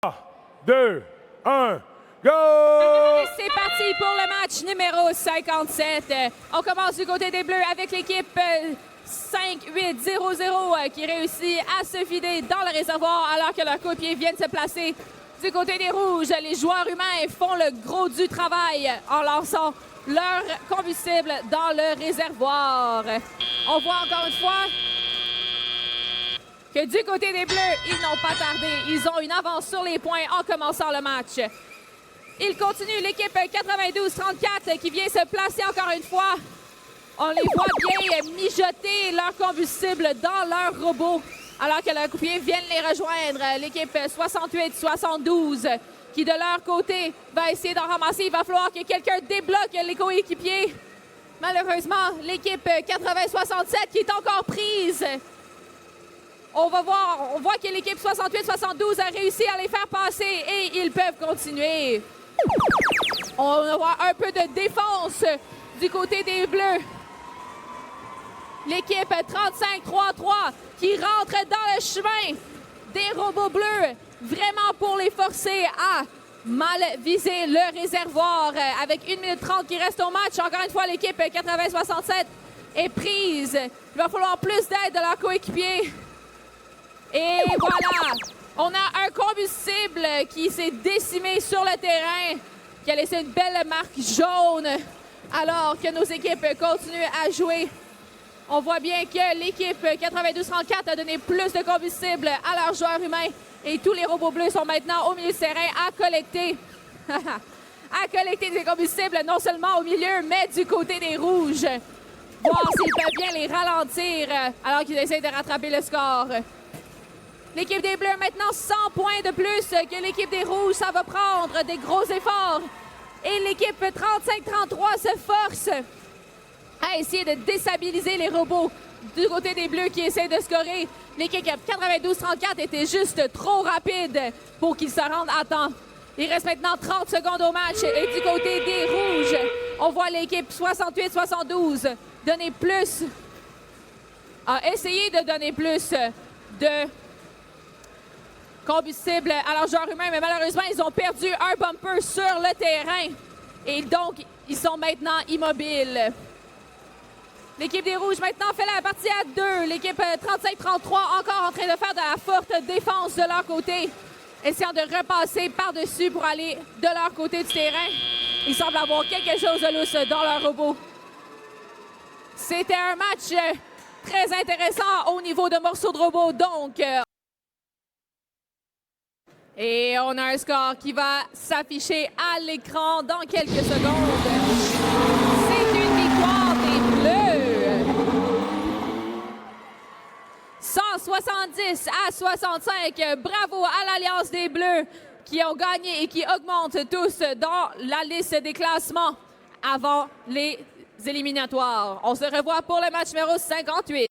2, 1, go! C'est parti pour le match numéro 57. On commence du côté des Bleus avec l'équipe 5-8-0-0 qui réussit à se vider dans le réservoir alors que leurs coéquipiers viennent se placer du côté des Rouges. Les joueurs humains font le gros du travail en lançant leur combustible dans le réservoir. On voit encore une fois que du côté des Bleus, ils n'ont pas tardé. Ils ont une avance sur les points en commençant le match. Ils continuent, l'équipe 92-34 qui vient se placer encore une fois. On les voit bien mijoter leur combustible dans leur robot alors que leurs coéquipiers viennent les rejoindre. L'équipe 68-72 qui, de leur côté, va essayer d'en ramasser. Il va falloir que quelqu'un débloque les coéquipiers. Malheureusement, l'équipe 80-67 qui est encore prise. On voit que l'équipe 68-72 a réussi à les faire passer et ils peuvent continuer. On voit un peu de défense du côté des Bleus. L'équipe 35-3-3 qui rentre dans le chemin des robots bleus, vraiment pour les forcer à mal viser le réservoir. Avec 1 minute 30 qui reste au match, encore une fois, l'équipe 80-67 est prise. Il va falloir plus d'aide de leurs coéquipiers. Et voilà, on a un combustible qui s'est décimé sur le terrain, qui a laissé une belle marque jaune alors que nos équipes continuent à jouer. On voit bien que l'équipe 92-34 a donné plus de combustible à leurs joueurs humains et tous les robots bleus sont maintenant au milieu du terrain à collecter des combustibles, non seulement au milieu, mais du côté des rouges. Voir s'ils peuvent bien les ralentir alors qu'ils essaient de rattraper le score. L'équipe des Bleus maintenant 100 points de plus que l'équipe des Rouges. Ça va prendre des gros efforts. Et l'équipe 35-33 se force à essayer de déstabiliser les robots du côté des Bleus qui essaient de scorer. L'équipe 92-34 était juste trop rapide pour qu'ils se rendent à temps. Il reste maintenant 30 secondes au match. Et du côté des Rouges, on voit l'équipe 68-72 donner plus, essayer de donner plus de combustible à leurs joueurs humains, mais malheureusement, ils ont perdu un bumper sur le terrain. Et donc, ils sont maintenant immobiles. L'équipe des Rouges maintenant fait la partie à 2. L'équipe 35-33 encore en train de faire de la forte défense de leur côté, essayant de repasser par-dessus pour aller de leur côté du terrain. Ils semblent avoir quelque chose de lousse dans leur robot. C'était un match très intéressant au niveau de morceaux de robot, donc... Et on a un score qui va s'afficher à l'écran dans quelques secondes. C'est une victoire des Bleus. 170-65. Bravo à l'Alliance des Bleus qui ont gagné et qui augmentent tous dans la liste des classements avant les éliminatoires. On se revoit pour le match numéro 58.